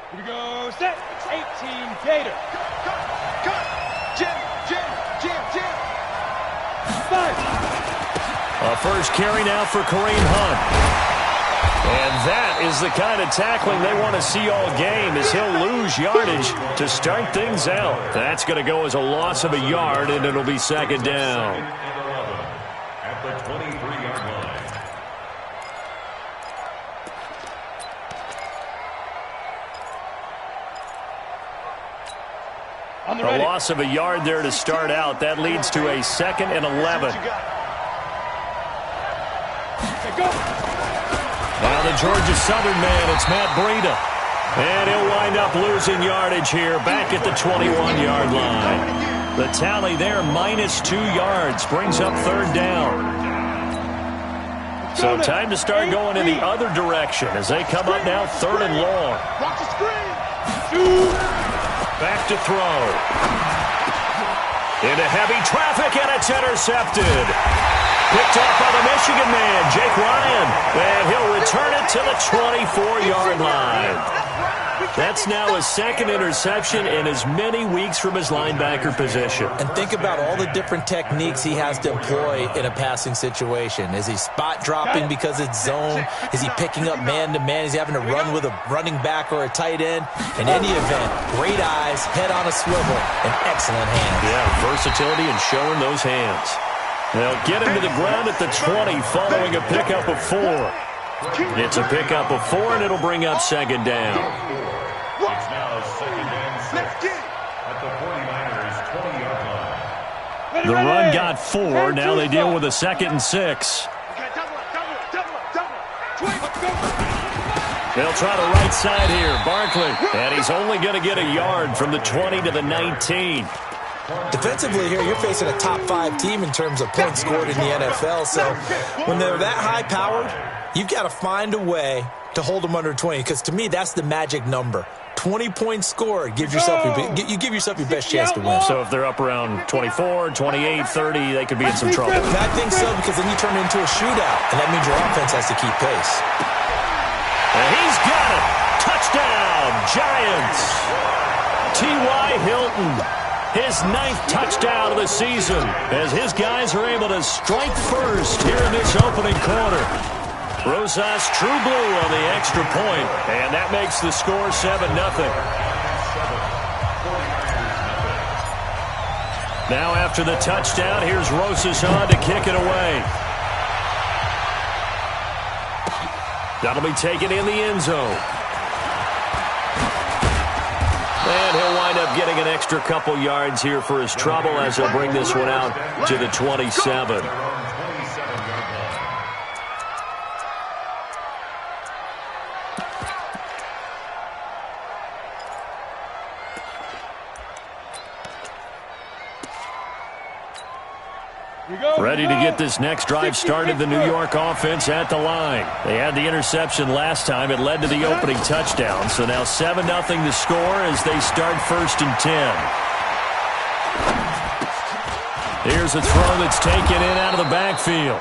Here we go, set, 18 Gator. Cut, jam. 5. A first carry now for Kareem Hunt. And that is the kind of tackling they want to see all game, as he'll lose yardage to start things out. That's going to go as a loss of a yard, and it'll be second down. At the 23-yard line. A loss of a yard there to start out. That leads to a 2nd and 11. Now the Georgia Southern man, it's Matt Breida. And he'll wind up losing yardage here back at the 21-yard line. The tally there, -2 yards, brings up third down. So time to start going in the other direction as they come up now 3rd and long. Back to throw. Into heavy traffic, and it's intercepted. Picked up by the Michigan man, Jake Ryan. And he'll return it to the 24-yard line. That's now his 2nd interception in as many weeks from his linebacker position. And think about all the different techniques he has to employ in a passing situation. Is he spot dropping because it's zone? Is he picking up man-to-man? Is he having to run with a running back or a tight end? In any event, great eyes, head on a swivel, and excellent hands. Yeah, versatility and showing those hands. They'll get him to the ground at the 20 following a pickup of 4. It's a pickup of 4, and it'll bring up second down. It's now 2nd and 6 at the 49ers' 20-yard line. The run got 4. Now they deal with a 2nd and 6. They'll try the right side here. Barkley. And he's only going to get a yard from the 20 to the 19. Defensively here, you're facing a top 5 team in terms of points scored in the NFL. So when they're that high-powered, you've got to find a way to hold them under 20, because to me, that's the magic number. 20 points scored. You give yourself your best chance to win. So if they're up around 24, 28, 30, they could be in some trouble. And I think so, because then you turn it into a shootout, and that means your offense has to keep pace. And he's got it. Touchdown, Giants. T.Y. Hilton, his 9th touchdown of the season, as his guys are able to strike first here in this opening quarter. Rosas true blue on the extra point, and that makes the score 7-0. Now after the touchdown, here's Rosas on to kick it away. That'll be taken in the end zone. And he'll wind up getting an extra couple yards here for his trouble as he'll bring this one out to the 27. Ready to get this next drive started, the New York offense at the line. They had the interception last time. It led to the opening touchdown. So now 7-0 to score as they start 1st and 10. Here's a throw that's taken in out of the backfield.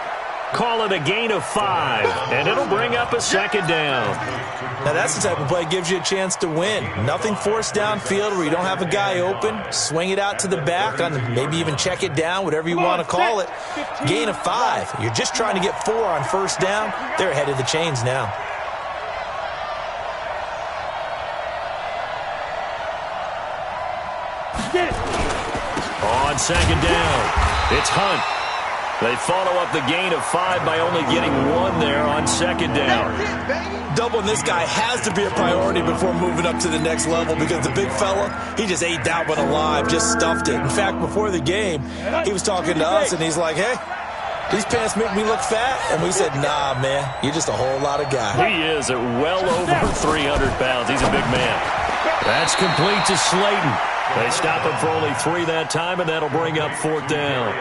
Call it a gain of 5, and it'll bring up a second down. Now that's the type of play that gives you a chance to win. Nothing forced downfield where you don't have a guy open. Swing it out to the back, on maybe even check it down, whatever you want to call it. Gain of 5. You're just trying to get 4 on first down. They're ahead of the chains now. On second down, it's Hunt. They follow up the gain of 5 by only getting 1 there on second down. Doubling this guy has to be a priority before moving up to the next level, because the big fella, he just ate that one alive, just stuffed it. In fact, before the game, he was talking to us, and he's like, hey, these pants make me look fat. And we said, nah, man, you're just a whole lot of guy. He is at well over 300 pounds. He's a big man. That's complete to Slayton. They stop him for only 3 that time, and that'll bring up 4th down.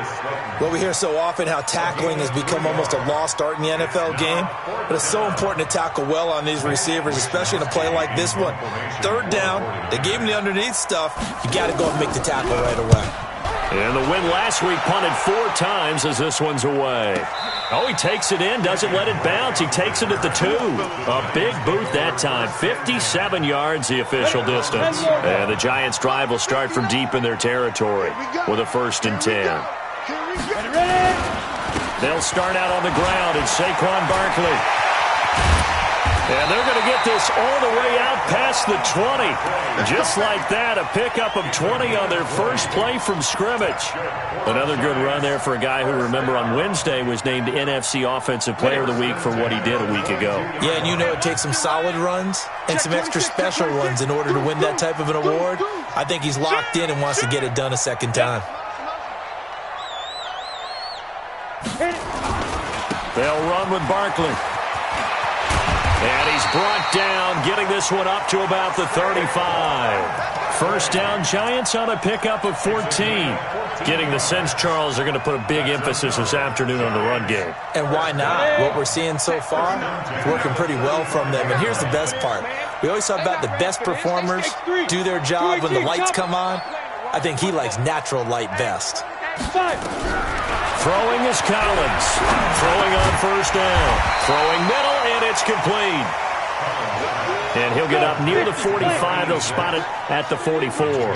Well, we hear so often how tackling has become almost a lost art in the NFL game, but it's so important to tackle well on these receivers, especially in a play like this one. 3rd down, they gave him the underneath stuff. You got to go and make the tackle right away. And the win last week punted 4 times as this one's away. Oh, he takes it in, doesn't let it bounce. He takes it at the 2. A big boot that time. 57 yards, the official distance. And the Giants' drive will start from deep in their territory with a 1st and 10. They'll start out on the ground, and Saquon Barkley. And they're going to get this all the way out past the 20. Just like that, a pickup of 20 on their first play from scrimmage. Another good run there for a guy who, remember, on Wednesday was named NFC Offensive Player of the Week for what he did a week ago. Yeah, and you know it takes some solid runs and some extra special ones in order to win that type of an award. I think he's locked in and wants to get it done a second time. They'll run with Barkley. And he's brought down, getting this one up to about the 35. First down, Giants on a pickup of 14. Getting the sense, Charles, they're going to put a big emphasis this afternoon on the run game. And why not? What we're seeing so far is working pretty well from them. And here's the best part. We always talk about the best performers do their job when the lights come on. I think he likes natural light best. Throwing is Collins. Throwing on first down. Throwing middle, and it's complete. And he'll get up near the 45. They'll spot it at the 44.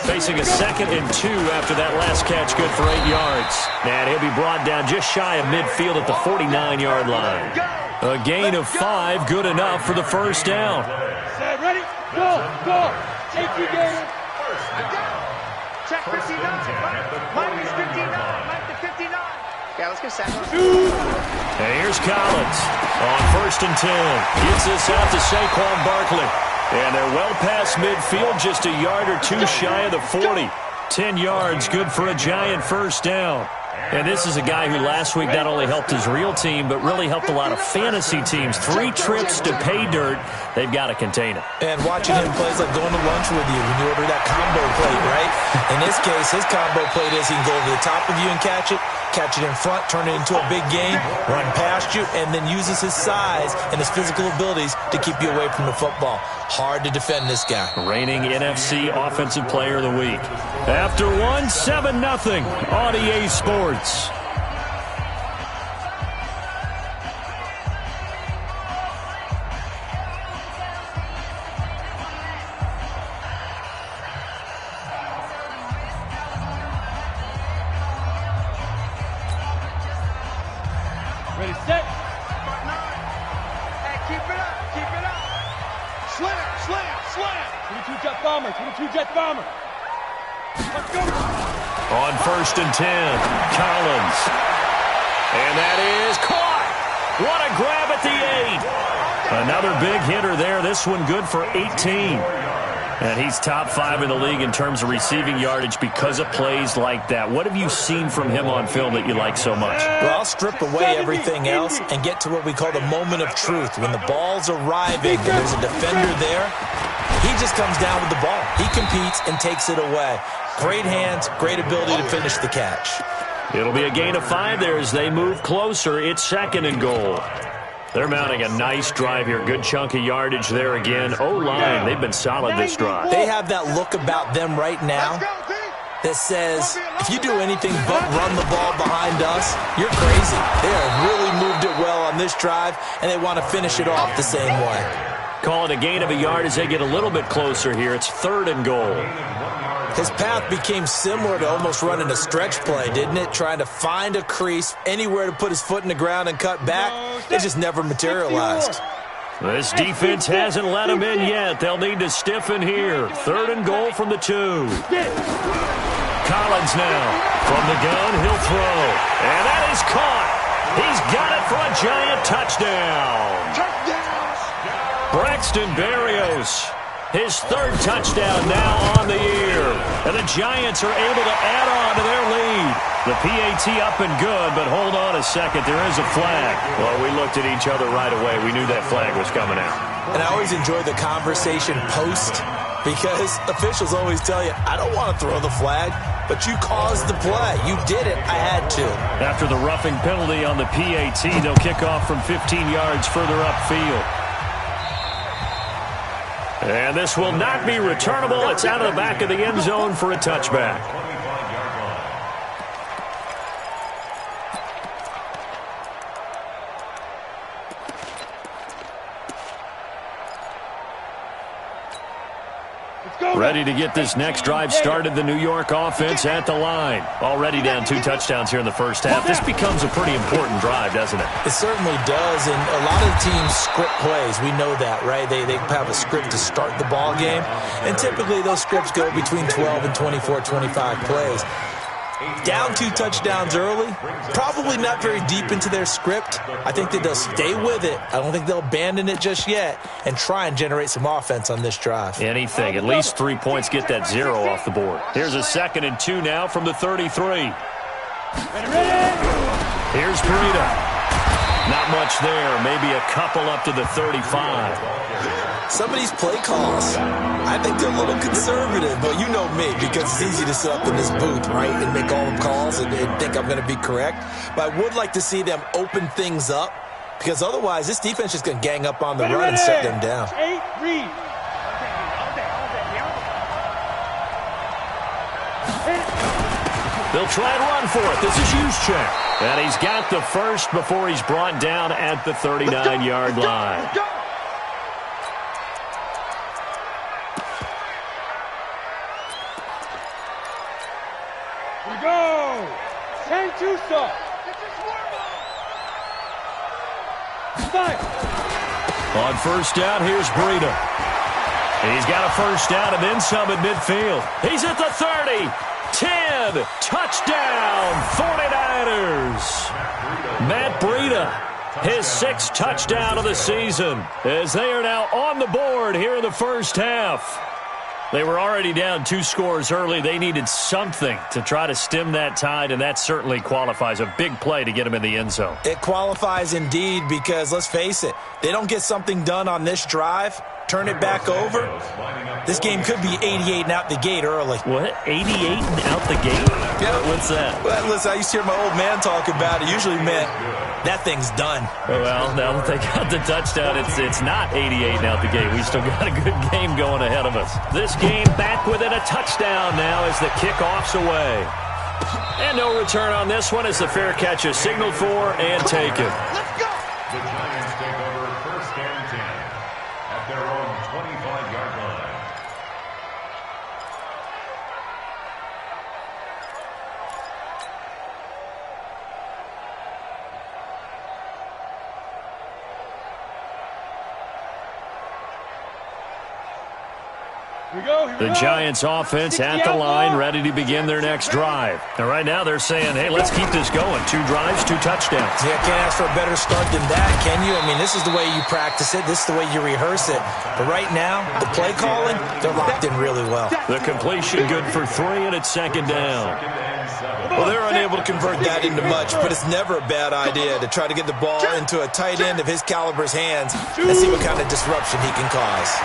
Facing a 2nd and 2 after that last catch, good for 8 yards. And he'll be brought down just shy of midfield at the 49-yard line. A gain of 5, good enough for the first down. Ready? Go! Take your game. Check 59. Minus 59. Minus 59. Yeah, let's go 7. And here's Collins on 1st and 10. Gets this out to Saquon Barkley. And they're well past midfield, just a yard or 2 shy of the 40. 10 yards, good for a Giant first down. And this is a guy who last week not only helped his real team, but really helped a lot of fantasy teams. 3 trips to pay dirt. They've got to contain him. And watching him play is like going to lunch with you when you order that combo plate, right? In this case, his combo plate is he can go over the top of you and catch it in front, turn it into a big game, run past you, and then uses his size and his physical abilities to keep you away from the football. Hard to defend this guy. Reigning NFC Offensive Player of the Week. After 7-0 on EA Sports. Ready, set. Hey, keep it up. Slam. 22 Jet Bomber. 22 Jet Bomber. Let's go. On 1st and 10, Collins. And that is caught. What a grab at the 8. Another big hitter there. This one good for 18. And he's top 5 in the league in terms of receiving yardage because of plays like that. What have you seen from him on film that you like so much? Well, I'll strip away everything else and get to what we call the moment of truth. When the ball's arriving and there's a defender there, he just comes down with the ball. He competes and takes it away. Great hands, great ability to finish the catch. It'll be a gain of 5 there as they move closer. It's 2nd and goal. They're mounting a nice drive here. Good chunk of yardage there again. O-line, they've been solid this drive. They have that look about them right now that says, if you do anything but run the ball behind us, you're crazy. They have really moved it well on this drive, and they want to finish it off the same way. Call it a gain of a yard as they get a little bit closer here. It's 3rd and goal. His path became similar to almost running a stretch play, didn't it? Trying to find a crease, anywhere to put his foot in the ground and cut back. It just never materialized. This defense hasn't let him in yet. They'll need to stiffen here. 3rd and goal from the 2. Collins now. From the gun, he'll throw. And that is caught. He's got it for a Giant touchdown. Braxton Berrios. His 3rd touchdown now on the year. And the Giants are able to add on to their lead. The PAT up and good, but hold on a second. There is a flag. Well, we looked at each other right away. We knew that flag was coming out. And I always enjoy the conversation post because officials always tell you, I don't want to throw the flag, but you caused the play. You did it. I had to. After the roughing penalty on the PAT, they'll kick off from 15 yards further upfield. And this will not be returnable. It's out of the back of the end zone for a touchback. Ready to get this next drive started, the New York offense at the line. Already down 2 touchdowns here in the first half. This becomes a pretty important drive, doesn't it? It certainly does, and a lot of teams script plays. We know that, right? They have a script to start the ball game, and typically those scripts go between 12 and 24, 25 plays. Down 2 touchdowns early, probably not very deep into their script. I think that they'll stay with it. I don't think they'll abandon it just yet and try and generate some offense on this drive. Anything. At least 3 points, get that 0 off the board. Here's a 2nd and 2 now from the 33. Here's Breida. Not much there. Maybe a couple up to the 35. Some of these play calls, I think they're a little conservative, but you know me, because it's easy to sit up in this booth, right, and make all the calls and think I'm going to be correct. But I would like to see them open things up, because otherwise this defense is going to gang up on the run and shut them down. They'll try and run for it. This is Juszczyk. And he's got the first before he's brought down at the 39-yard line. Go! Send Tusa! On first down, here's Breida. He's got a first down and then some at midfield. He's at the 30. 10. Touchdown, 49ers. Matt Breida, his 6th touchdown of the season, as they are now on the board here in the first half. They were already down 2 scores early. They needed something to try to stem that tide, and that certainly qualifies. A big play to get them in the end zone. It qualifies indeed, because let's face it, they don't get something done on this drive, turn it back over, this game could be 88 and out the gate early. What? 88 and out the gate? Yeah. What's that? Well, listen, I used to hear my old man talk about it. Usually meant that thing's done. Well, now that they got the touchdown, it's not 88 and out the gate. We still got a good game going ahead of us. This game back within a touchdown now as the kickoff's away. And no return on this one as the fair catch is signaled for and taken. Let's go! The Giants take over 1st and 10 at their own 25-yard line. The Giants offense at the line, ready to begin their next drive. And right now they're saying, hey, let's keep this going. 2 drives, 2 touchdowns. Yeah, can't ask for a better start than that, can you? I mean, this is the way you practice it. This is the way you rehearse it. But right now, the play calling, they're locked in really well. The completion good for 3, and it's 2nd down. Well, they're unable to convert that into much, but it's never a bad idea to try to get the ball into a tight end of his caliber's hands and see what kind of disruption he can cause.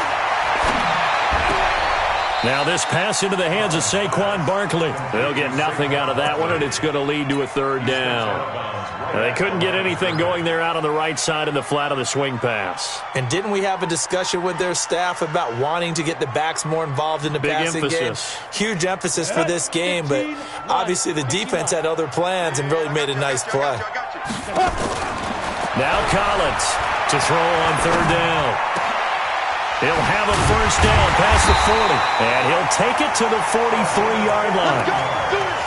Now this pass into the hands of Saquon Barkley. They'll get nothing out of that one, and it's going to lead to a 3rd down. They couldn't get anything going there out on the right side of the flat of the swing pass. And didn't we have a discussion with their staff about wanting to get the backs more involved in the passing game? Huge emphasis for this game, but obviously the defense had other plans and really made a nice play. Now Collins to throw on 3rd down. He'll have a first down past the 40, and he'll take it to the 43-yard line.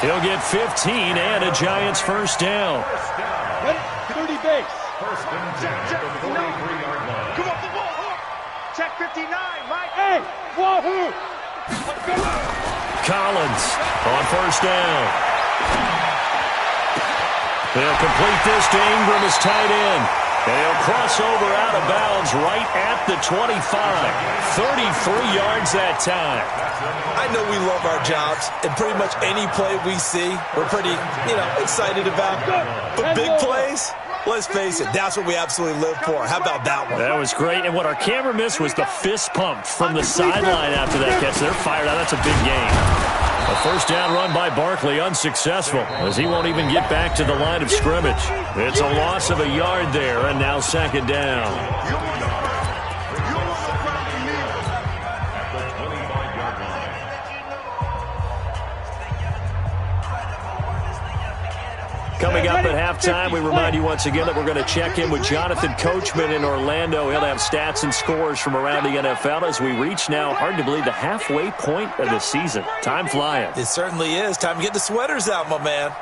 He'll get 15 and a Giants first down. 30 base. 1st and 10 at the 43-yard line. Come off the wall. Check 59, Mike. Hey, wahoo! Collins on first down. They'll complete this to Ingram as tight end. And he'll cross over out of bounds right at the 25. 33 yards that time. I know we love our jobs, and pretty much any play we see, we're pretty, excited about. But big plays, let's face it, that's what we absolutely live for. How about that one? That was great. And what our camera missed was the fist pump from the sideline after that catch. They're fired out. That's a big game. A first down run by Barkley unsuccessful as he won't even get back to the line of scrimmage. It's a loss of a yard there, and now 2nd down. Coming up at halftime, we remind you once again that we're going to check in with Jonathan Coachman in Orlando. He'll have stats and scores from around the NFL as we reach now, hard to believe, the halfway point of the season. Time flying. It certainly is. Time to get the sweaters out, my man.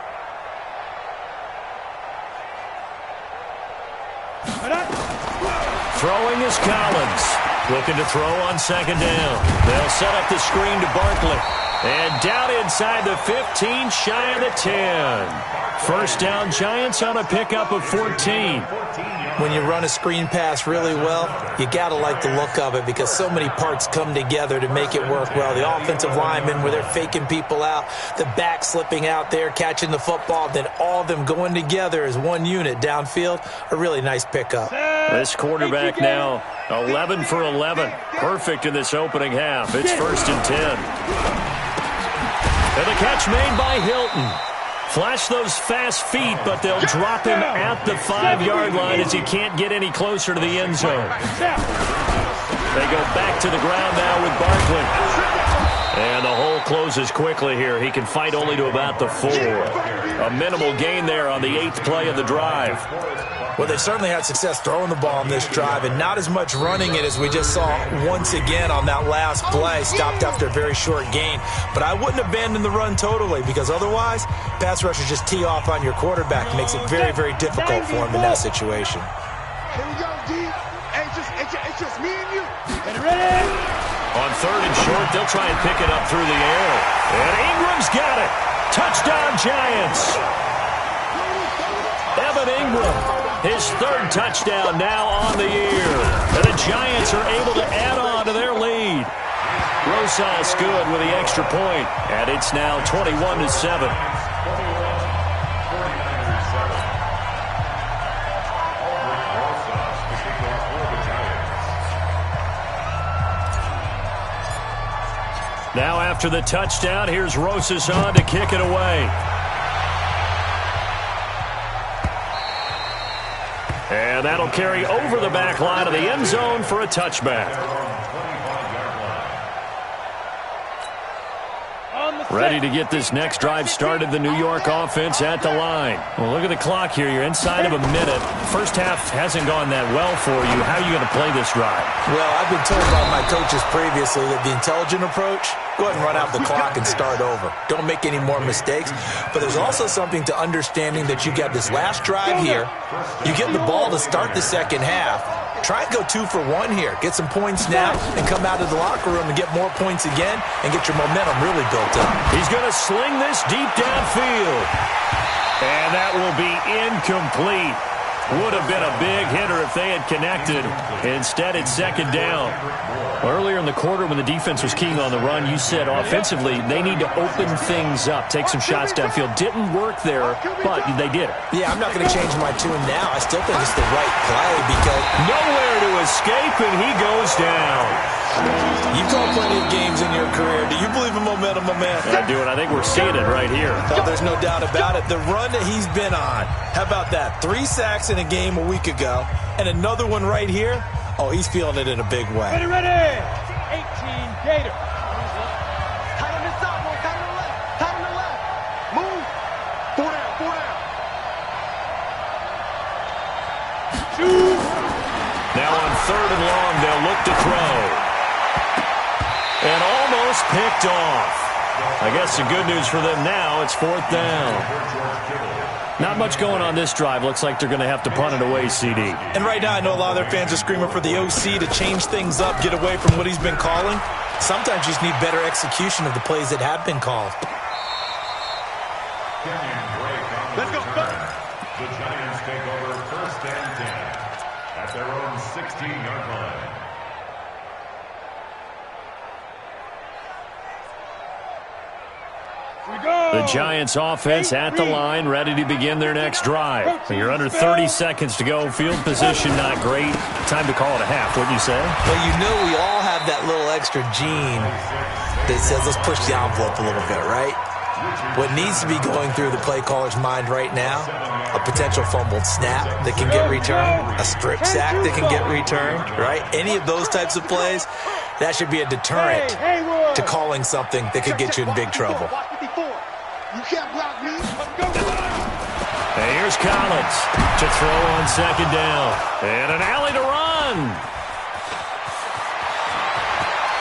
Throwing is Collins. Looking to throw on second down. They'll set up the screen to Barkley. And down inside the 15, shy of the 10. First down, Giants on a pickup of 14. When you run a screen pass really well, you got to like the look of it because so many parts come together to make it work well. The offensive linemen, where they're faking people out, the back slipping out there, catching the football, then all of them going together as one unit downfield. A really nice pickup. This quarterback now 11 for 11. Perfect in this opening half. It's 1st and 10. And the catch made by Hilton. Flash those fast feet, but they'll drop him at the 5-yard line as he can't get any closer to the end zone. They go back to the ground now with Barkley. And the hole closes quickly here. He can fight only to about the 4. A minimal gain there on the 8th play of the drive. Well, they've certainly had success throwing the ball on this drive and not as much running it as we just saw once again on that last play. Stopped after a very short gain. But I wouldn't abandon the run totally because otherwise, pass rushers just tee off on your quarterback. It makes it very, very difficult for him in that situation. Here we go, D. It's just me and you. Get ready. On 3rd and short, they'll try and pick it up through the air. And Ingram's got it. Touchdown, Giants. Evan Ingram, his 3rd touchdown now on the year. And the Giants are able to add on to their lead. Rosas good with the extra point. And it's now 21-7. Now after the touchdown, here's Rosas on to kick it away. And that'll carry over the back line of the end zone for a touchback. Ready to get this next drive started, the New York offense at the line. Well, look at the clock here. You're inside of a minute. First half hasn't gone that well for you. How are you going to play this drive? Well, I've been told by my coaches previously that the intelligent approach, go ahead and run out the clock and start over. Don't make any more mistakes. But there's also something to understanding that you got this last drive here. You get the ball to start the second half. Try and go 2 for 1 here. Get some points now and come out of the locker room and get more points again and get your momentum really built up. He's going to sling this deep downfield. And that will be incomplete. Would have been a big hitter if they had connected. Instead, it's second down. Earlier in the quarter when the defense was keying on the run, you said offensively they need to open things up, take some shots downfield. Didn't work there, but they did it. Yeah, I'm not going to change my tune now. I still think it's the right play because nowhere to escape, and he goes down. You've called plenty of games in your career. Do you believe in momentum, my man? I do, and I think we're seeing it right here. Oh, there's no doubt about it. The run that he's been on. How about that? 3 sacks in a game a week ago, and another one right here. Oh, he's feeling it in a big way. Ready. 18 Gator. Tight on this side, boy. Tight on the left. Tight on the left. Move. 4 down. Shoot. Now on 3rd and long, they'll look to throw. And almost picked off. I guess the good news for them now, it's 4th down. Not much going on this drive. Looks like they're going to have to punt it away, CD. And right now, I know a lot of their fans are screaming for the OC to change things up, get away from what he's been calling. Sometimes you just need better execution of the plays that have been called. Let's go. The Giants take over 1st and 10 at their own 16-yard line. The Giants offense at the line, ready to begin their next drive. You're under 30 seconds to go. Field position not great. Time to call it a half, wouldn't you say? Well, you know we all have that little extra gene that says let's push the envelope a little bit, right? What needs to be going through the play caller's mind right now, a potential fumbled snap that can get returned, a strip sack that can get returned, right? Any of those types of plays, that should be a deterrent to calling something that could get you in big trouble. You can't block me. And here's Collins to throw on second down. And an alley to run.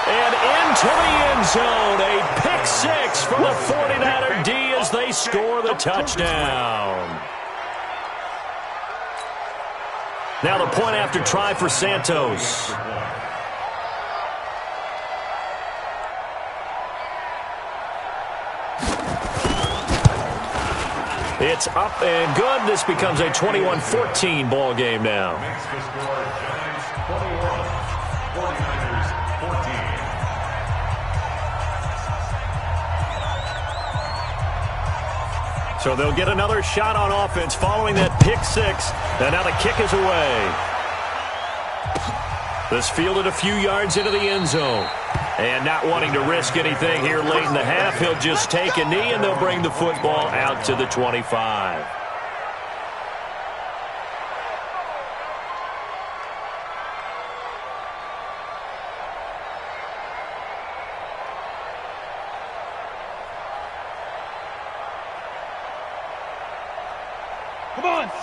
And into the end zone. A pick six for the 49er D as they score the touchdown. Now the point after try for Santos. It's up and good. This becomes a 21-14 ball game now. Makes the score Giants 21, 49ers 14. So they'll get another shot on offense following that pick six. And now the kick is away. This fielded a few yards into the end zone. And not wanting to risk anything here late in the half, he'll just take a knee and they'll bring the football out to the 25.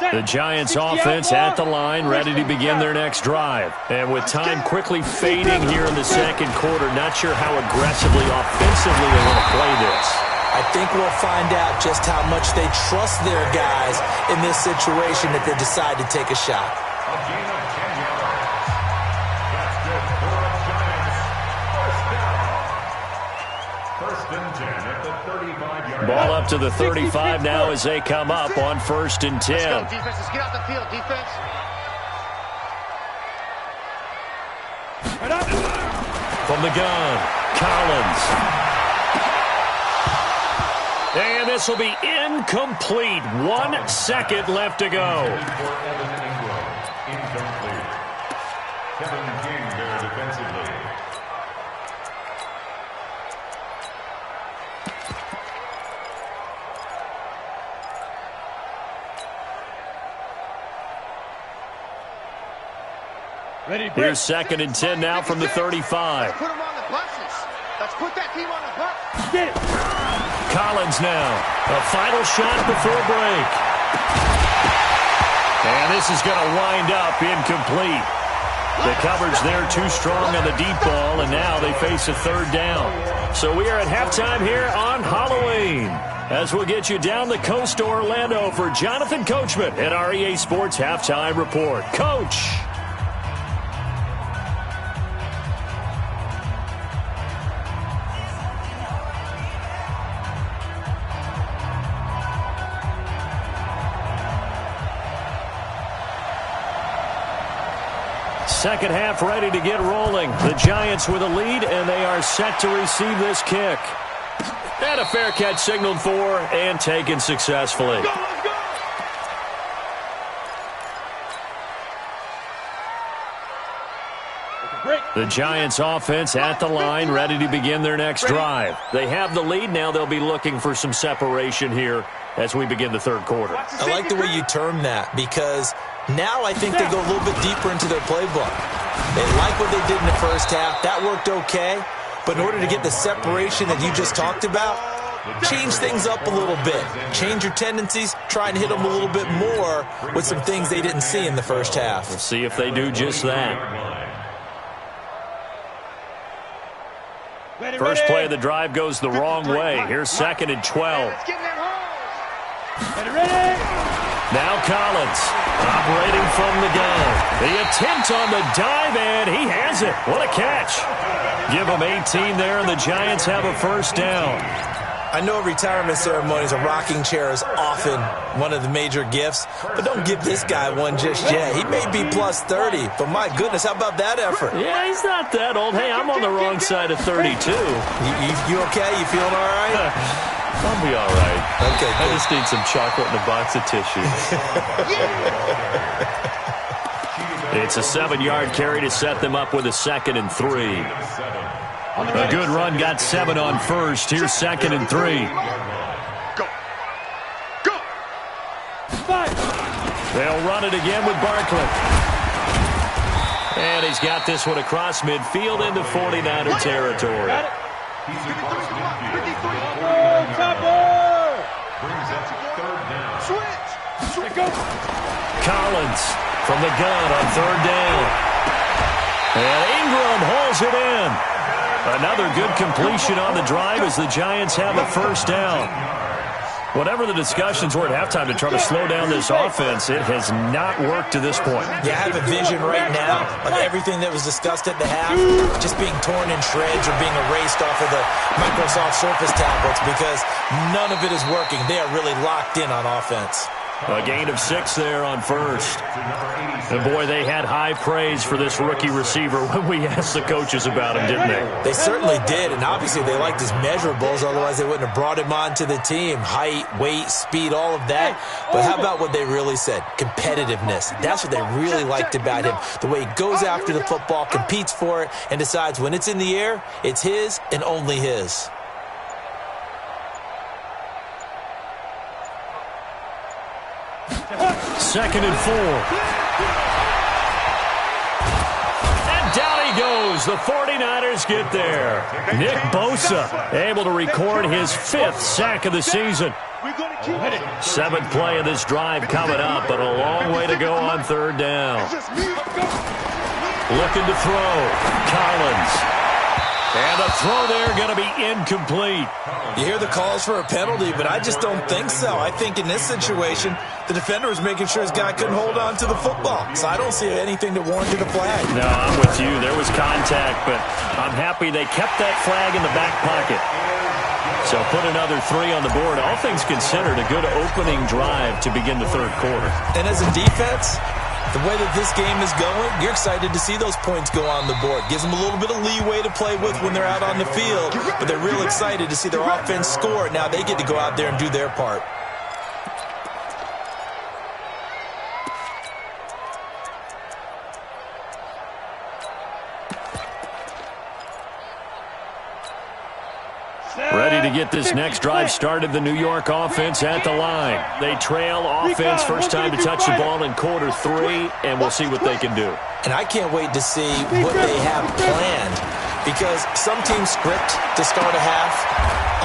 The Giants offense at the line, ready to begin their next drive. And with time quickly fading here in the second quarter, not sure how aggressively, offensively they want to play this. I think we'll find out just how much they trust their guys in this situation if they decide to take a shot. A gain of 10 yards. That's good for the Giants. First down. First and 10 at the 35-yard line. Ball up to the 35 now as they come up on first and 10. Let's go, defense. Let's get off the field, defense. From the gun, Collins. And this will be incomplete. 1 second left to go. For Evan Ingram. Incomplete. Kevin King there defensively. Here's second and 10 now from the 35. Let's put them on the buses. Let's put that team on the bus. Get it. Collins now. A final shot before break. And this is going to wind up incomplete. The coverage there too strong on the deep ball, and now they face a third down. So we are at halftime here on Halloween, as we'll get you down the coast to Orlando for Jonathan Coachman at our EA Sports Halftime Report. Coach. Second half ready to get rolling. The Giants with a lead, and they are set to receive this kick. And a fair catch signaled for and taken successfully. Let's go! The Giants offense at the line, ready to begin their next drive. They have the lead. Now they'll be looking for some separation here as we begin the third quarter. I like the way you term that, because now I think they go a little bit deeper into their playbook. They like what they did in the first half. That worked okay. But in order to get the separation that you just talked about, change things up a little bit. Change your tendencies. Try and hit them a little bit more with some things they didn't see in the first half. We'll see if they do just that. First play of the drive goes the wrong way. Here's second and 12. Now Collins operating from the gun. The attempt on the dive, and he has it. What a catch. Give him 18 there, and the Giants have a first down. I know retirement ceremonies, a rocking chair is often one of the major gifts, but don't give this guy one just yet. He may be plus 30, but my goodness, how about that effort? Yeah, he's not that old. Hey, I'm on the wrong side of 32. You okay? You feeling all right? I'll be all right. Okay, I just need some chocolate and a box of tissue. It's a 7-yard carry to set them up with a second and 3. A good run got 7 on first. Here's second and 3. Go. Go. They'll run it again with Barkley. And he's got this one across midfield into 49er territory. Brings up third down. Switch. Collins from the gun on third down. And Ingram holds it in. Another good completion on the drive as the Giants have a first down. Whatever the discussions were at halftime to try to slow down this offense, it has not worked to this point. Yeah, I have a vision right now of everything that was discussed at the half just being torn in shreds or being erased off of the Microsoft Surface tablets because none of it is working. They are really locked in on offense. A gain of 6 there on first. And boy, they had high praise for this rookie receiver when we asked the coaches about him, didn't they? They certainly did, and obviously they liked his measurables, otherwise they wouldn't have brought him onto the team. Height, weight, speed, all of that. But how about what they really said? Competitiveness. That's what they really liked about him. The way he goes after the football, competes for it, and decides when it's in the air, it's his and only his. Second and 4. And down he goes. The 49ers get there. Nick Bosa able to record his 5th sack of the season. 7th play of this drive coming up, but a long way to go on third down. Looking to throw. Collins. And the throw there going to be incomplete. You hear the calls for a penalty, but I just don't think so. I think in this situation, the defender was making sure his guy couldn't hold on to the football. So I don't see anything that warranted a flag. No, I'm with you. There was contact, but I'm happy they kept that flag in the back pocket. So put another 3 on the board. All things considered, a good opening drive to begin the third quarter. And as a defense, the way that this game is going, you're excited to see those points go on the board. Gives them a little bit of leeway to play with when they're out on the field, but they're real excited to see their offense score. Now they get to go out there and do their part. Ready to get this next drive started, the New York offense at the line. They trail offense, first time to touch the ball in quarter 3, and we'll see what they can do. And I can't wait to see what they have planned, because some teams script to start a half.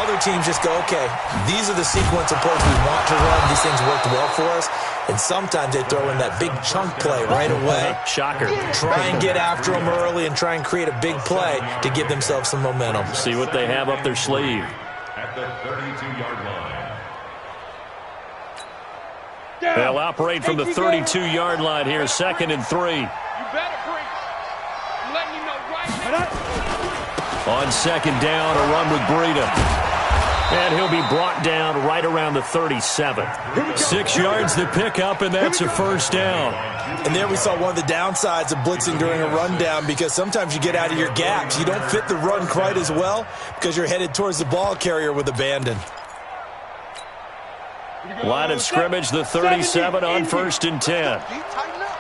Other teams just go, okay, these are the sequence of plays we want to run. These things worked well for us. And sometimes they throw in that big chunk play right away. Shocker. Try and get after them early and try and create a big play to give themselves some momentum. See what they have up their sleeve. At the 32-yard line. They'll operate from the 32-yard line here, 2nd and 3. You better preach. I'm letting you know right now. On 2nd down, a run with Breida. And he'll be brought down right around the 37. 6 yards to pick up, and that's a first down. And there we saw one of the downsides of blitzing during a rundown, because sometimes you get out of your gaps. You don't fit the run quite as well because you're headed towards the ball carrier with abandon. Line of scrimmage, the 37 on 1st and 10. Tighten up.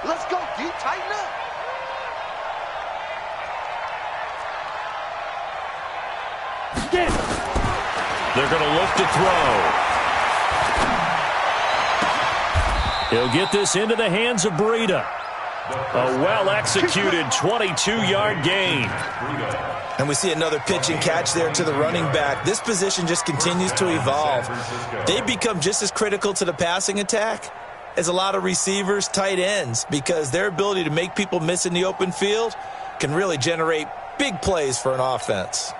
Let's go. Tighten up. They're going to look to throw. He'll get this into the hands of Breida. A well-executed 22-yard gain. And we see another pitch and catch there to the running back. This position just continues to evolve. They become just as critical to the passing attack as a lot of receivers, tight ends, because their ability to make people miss in the open field can really generate big plays for an offense.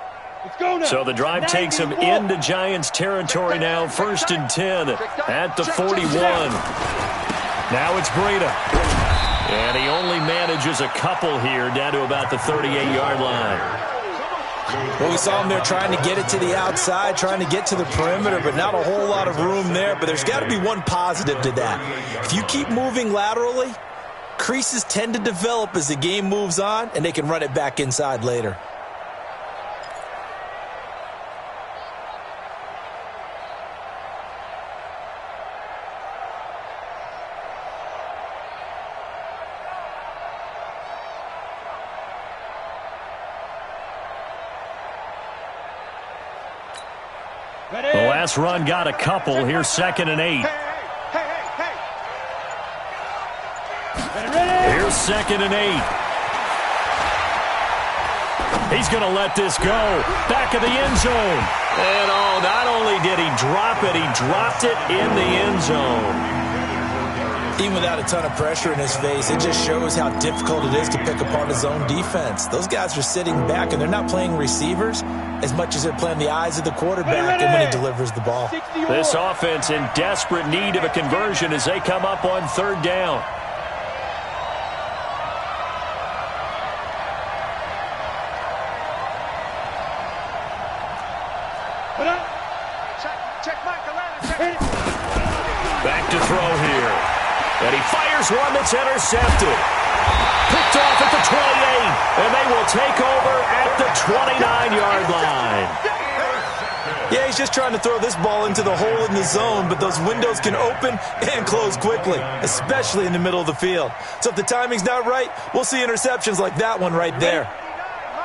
So the drive takes him into Giants territory now. 1st and 10 at the 41. Now it's Breida. And he only manages a couple here down to about the 38-yard line. Well, we saw him there trying to get it to the outside, trying to get to the perimeter, but not a whole lot of room there. But there's got to be one positive to that. If you keep moving laterally, creases tend to develop as the game moves on, and they can run it back inside later. The last run got a couple. Here's 2nd and 8. Here's 2nd and 8. He's going to let this go. Back of the end zone. And not only did he drop it, he dropped it in the end zone. Even without a ton of pressure in his face, it just shows how difficult it is to pick apart his own defense. Those guys are sitting back, and they're not playing receivers as much as they're playing the eyes of the quarterback and when he delivers the ball. This offense in desperate need of a conversion as they come up on third down. Back to throw here. And he fires one that's intercepted. Picked off at the 28. And they will take over at the 29-yard line. Yeah, he's just trying to throw this ball into the hole in the zone, but those windows can open and close quickly, especially in the middle of the field. So if the timing's not right, we'll see interceptions like that one right there.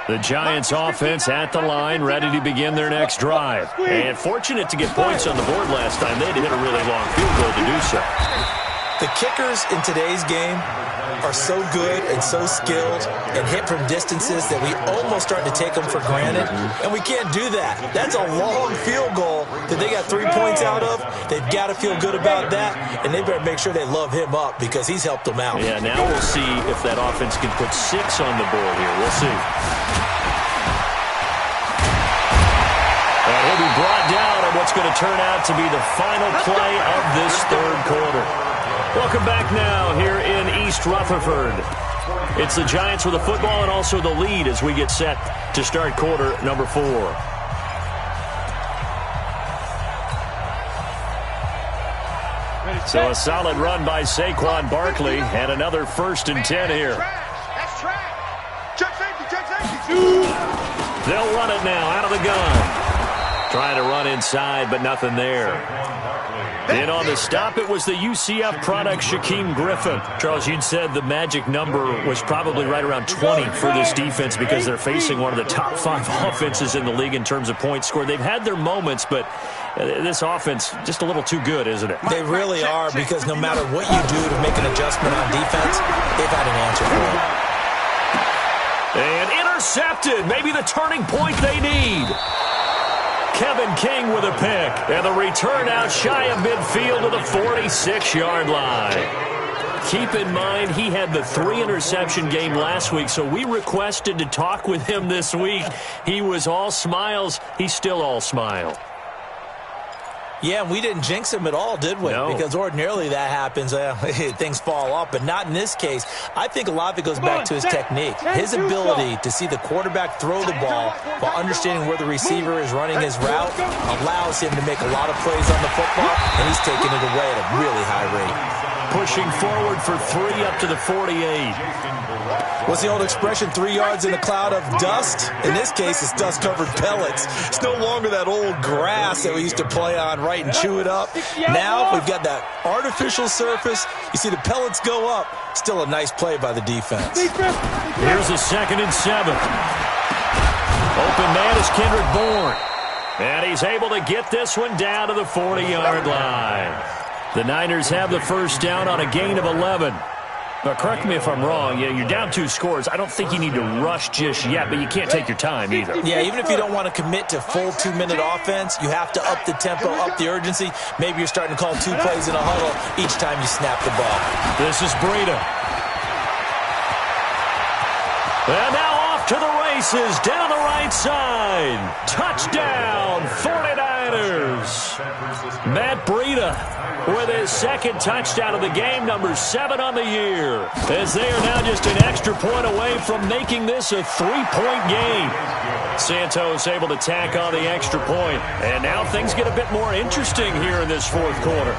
The Giants offense at the line, ready to begin their next drive. And fortunate to get points on the board last time. They had to hit a really long field goal to do so. The kickers in today's game are so good and so skilled and hit from distances that we almost start to take them for granted, and we can't do that. That's a long field goal that they got 3 points out of. They've got to feel good about that, and they better make sure they love him up because he's helped them out. Yeah, now we'll see if that offense can put 6 on the board here. We'll see. And he'll be brought down on what's going to turn out to be the final play of this third quarter. Welcome back now here in East Rutherford. It's the Giants with the football and also the lead as we get set to start quarter number 4. So a solid run by Saquon Barkley and another 1st and 10 here. That's track. Check safety. They'll run it now out of the gun. Trying to run inside, but nothing there. And on the stop, it was the UCF product, Shaquem Griffin. Charles, you'd said the magic number was probably right around 20 for this defense because they're facing one of the top 5 offenses in the league in terms of points scored. They've had their moments, but this offense just a little too good, isn't it? They really are, because no matter what you do to make an adjustment on defense, they've had an answer for it. And intercepted, maybe the turning point they need. Kevin King with a pick, and the return out shy of midfield to the 46-yard line. Keep in mind, he had the 3-interception game last week, so we requested to talk with him this week. He was all smiles. He's still all smile. Yeah, and we didn't jinx him at all, did we? No. Because ordinarily that happens, things fall off, but not in this case. I think a lot of it goes back to his technique, his ability to see the quarterback throw the ball while understanding where the receiver is running his route allows him to make a lot of plays on the football, and he's taking it away at a really high rate. Pushing forward for 3 up to the 48. What's the old expression, 3 yards in a cloud of dust? In this case, it's dust-covered pellets. It's no longer that old grass that we used to play on, right, and chew it up. Now we've got that artificial surface. You see the pellets go up. Still a nice play by the defense. Here's a 2nd and 7. Open man is Kendrick Bourne. And he's able to get this one down to the 40-yard line. The Niners have the first down on a gain of 11. But correct me if I'm wrong, you're down 2 scores. I don't think you need to rush just yet, but you can't take your time either. Yeah, even if you don't want to commit to full 2-minute offense, you have to up the tempo, up the urgency. Maybe you're starting to call 2 plays in a huddle each time you snap the ball. This is Breida. And now off to the races, down the right side. Touchdown, 49ers. Matt Breida with his 2nd touchdown of the game, number 7 on the year, as they are now just an extra point away from making this a 3-point game. Santos able to tack on the extra point, and now things get a bit more interesting here in this 4th quarter.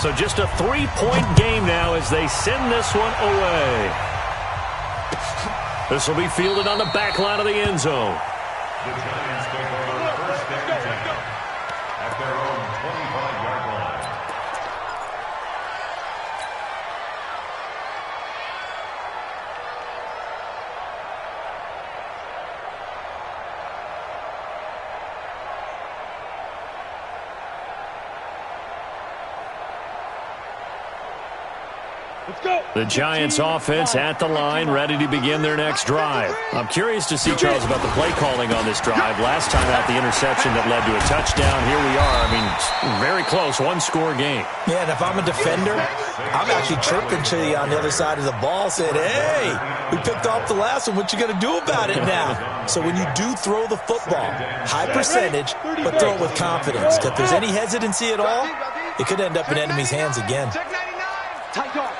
So just a 3-point game now as they send this one away. This will be fielded on the back line of the end zone. The Giants take over 1st and 10 at their own 25-yard line. Let's go. The Giants offense at the line, ready to begin their next drive. I'm curious to see, Charles, about the play calling on this drive. Last time out, the interception that led to a touchdown. Here we are. I mean, very close, one-score game. Yeah, and if I'm a defender, I'm actually chirping to you on the other side of the ball, saying, hey, we picked off the last one. What you going to do about it now? So when you do throw the football, high percentage, but throw it with confidence. If there's any hesitancy at all, it could end up in enemy's hands again. Tight dog.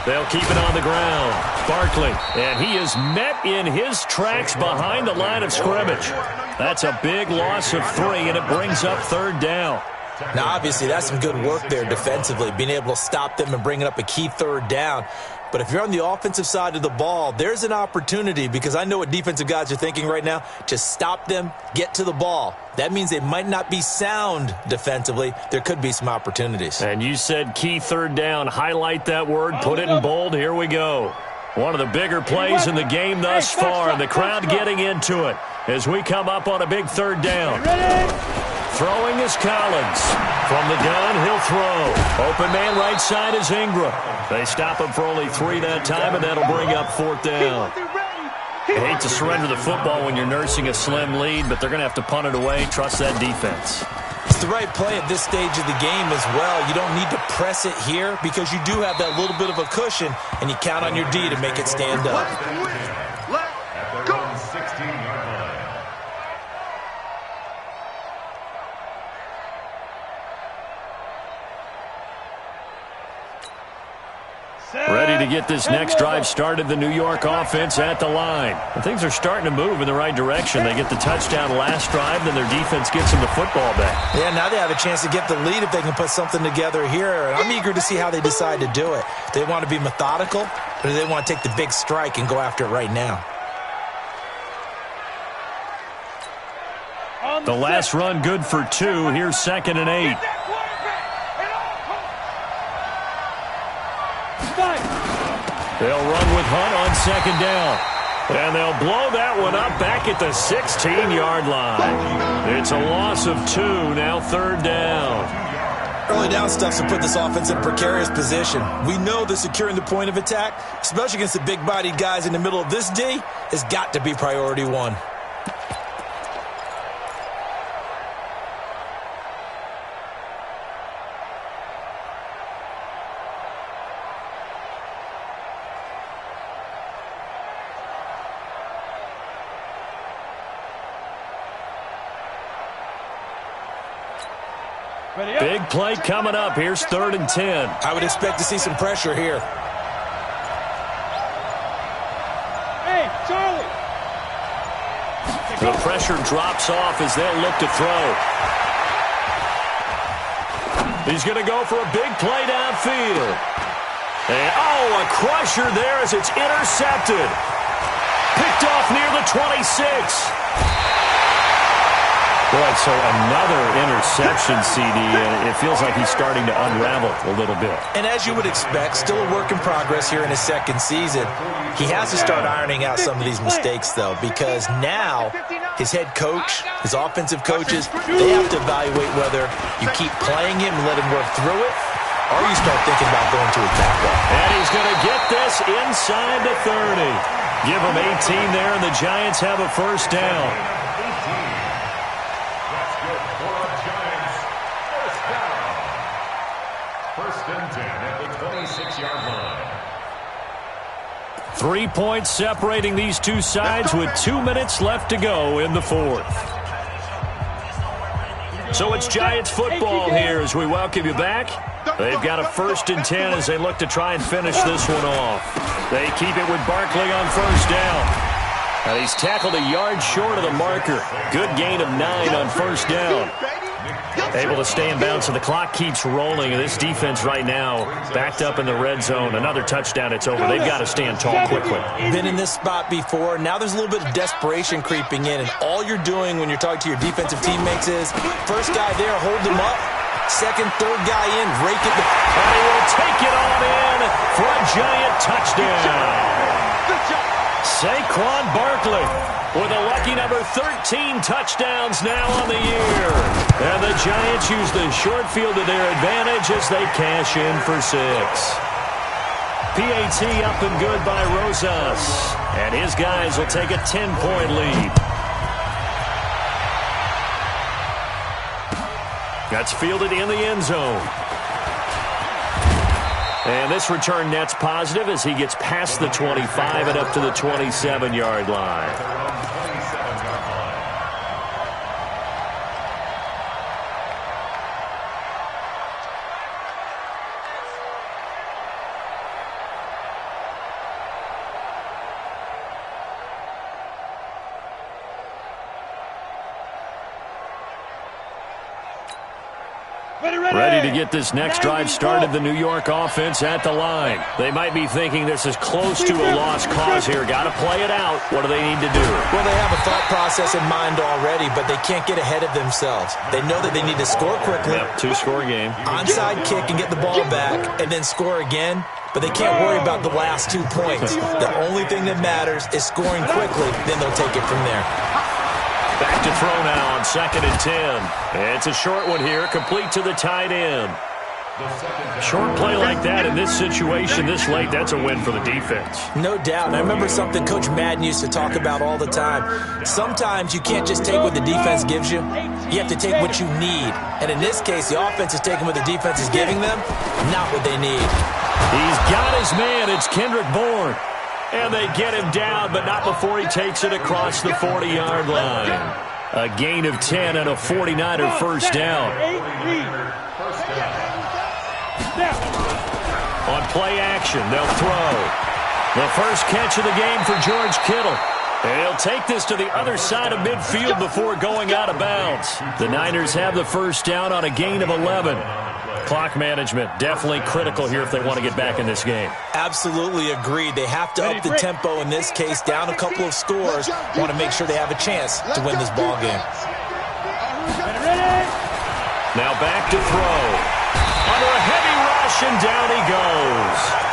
They'll keep it on the ground. Barkley, and he is met in his tracks behind the line of scrimmage. That's a big loss of 3, and it brings up 3rd down. Now, obviously, that's some good work there defensively, being able to stop them and bringing up a key 3rd down. But if you're on the offensive side of the ball, there's an opportunity, because I know what defensive guys are thinking right now, to stop them, get to the ball. That means they might not be sound defensively. There could be some opportunities. And you said key 3rd down. Highlight that word. Put it in bold. Here we go. One of the bigger plays in the game thus far, and the crowd getting into it as we come up on a big 3rd down. Throwing is Collins. From the gun, he'll throw. Open man right side is Ingram. They stop him for only 3 that time, and that'll bring up 4th down. You hate to surrender the football when you're nursing a slim lead, but they're going to have to punt it away. Trust that defense. It's the right play at this stage of the game as well. You don't need to press it here because you do have that little bit of a cushion, and you count on your D to make it stand up. At their own 16-yard line. Ready to get this next drive started, the New York offense at the line. And things are starting to move in the right direction. They get the touchdown last drive, then their defense gets them the football back. Yeah, now they have a chance to get the lead if they can put something together here. And I'm eager to see how they decide to do it. Do they want to be methodical, or do they want to take the big strike and go after it right now? The last run good for 2. Here's 2nd and 8. They'll run with Hunt on 2nd down. And they'll blow that one up back at the 16-yard line. It's a loss of 2, now 3rd down. Early down stuff's to put this offense in a precarious position. We know that securing the point of attack, especially against the big-bodied guys in the middle of this D, has got to be priority 1. Big play coming up. Here's 3rd and 10. I would expect to see some pressure here. Hey, Charlie. The pressure drops off as they'll look to throw. He's going to go for a big play downfield. And, a crusher there as it's intercepted. Picked off near the 26. Boy, so another interception, CD, and it feels like he's starting to unravel a little bit. And as you would expect, still a work in progress here in his 2nd season. He has to start ironing out some of these mistakes, though, because now his head coach, his offensive coaches, they have to evaluate whether you keep playing him and let him work through it, or you start thinking about going to a tackle. And he's going to get this inside the 30. Give him 18 there, and the Giants have a 1st down. And 10 at the 26-yard line. 3 points separating these two sides with 2 minutes left to go in the 4th. So it's Giants football here as we welcome you back. They've got a 1st and 10 as they look to try and finish this one off. They keep it with Barkley on 1st down. And he's tackled a yard short of the marker. Good gain of 9 on 1st down. Able to stay in bounds, so the clock keeps rolling. And this defense right now backed up in the red zone. Another touchdown, it's over. They've got to stand tall quickly. Been in this spot before. Now there's a little bit of desperation creeping in. And all you're doing when you're talking to your defensive teammates is, first guy there, hold him up. Second, third guy in, rake it. And he will take it on in for a Giant touchdown. Good job. Saquon Barkley with a lucky number 13 touchdowns now on the year. And the Giants use the short field to their advantage as they cash in for 6. PAT up and good by Rosas. And his guys will take a 10-point lead. That's fielded in the end zone. And this return net's positive as he gets past the 25 and up to the 27-yard line. Ready to get this next drive started, the New York offense at the line. They might be thinking this is close to a lost cause here. Got to play it out. What do they need to do? Well, they have a thought process in mind already, but they can't get ahead of themselves. They know that they need to score quickly. Yep, two-score game. Onside kick and get the ball back and then score again. But they can't worry about the last 2 points. The only thing that matters is scoring quickly. Then they'll take it from there. Back to throw now on 2nd and 10. It's a short one here, complete to the tight end. Short play like that in this situation this late, that's a win for the defense. No doubt. And I remember something Coach Madden used to talk about all the time. Sometimes you can't just take what the defense gives you. You have to take what you need. And in this case, the offense is taking what the defense is giving them, not what they need. He's got his man. It's Kendrick Bourne. And they get him down, but not before he takes it across the 40-yard line. A gain of 10 and a 49er first down. On play action, they'll throw. The first catch of the game for George Kittle. And he'll take this to the other side of midfield before going out of bounds. The Niners have the first down on a gain of 11. Clock management definitely critical here if they want to get back in this game. Absolutely agreed. They have to up the tempo in this case, down a couple of scores. Want to make sure they have a chance to win this ball game. Now back to throw. Under a heavy rush, and down he goes.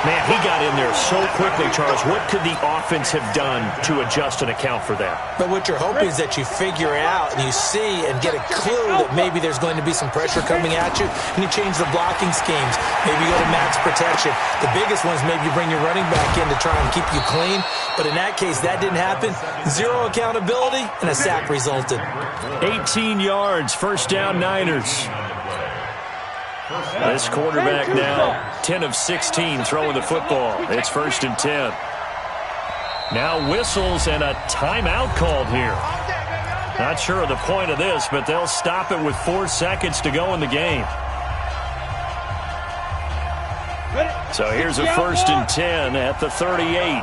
Man, he got in there so quickly, Charles. What could the offense have done to adjust and account for that? But what you're hoping is that you figure out and you see and get a clue that maybe there's going to be some pressure coming at you, and you change the blocking schemes. Maybe you go to max protection. The biggest one is maybe you bring your running back in to try and keep you clean. But in that case, that didn't happen. Zero accountability, and a sack resulted. 18 yards, first down Niners. This quarterback now 10 of 16 throwing the football. It's 1st and 10. Now whistles and a timeout called here. Not sure of the point of this, but they'll stop it with 4 seconds to go in the game. So here's a 1st and 10 at the 38.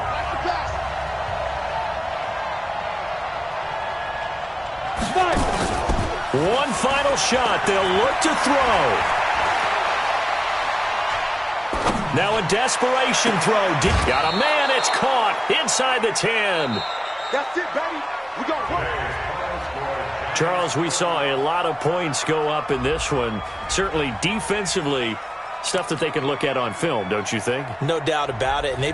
One final shot. They'll look to throw. Now a desperation throw. Got a man. It's caught inside the 10. That's it, baby. We got one. Charles, we saw a lot of points go up in this one. Certainly defensively, stuff that they can look at on film, don't you think? No doubt about it. And they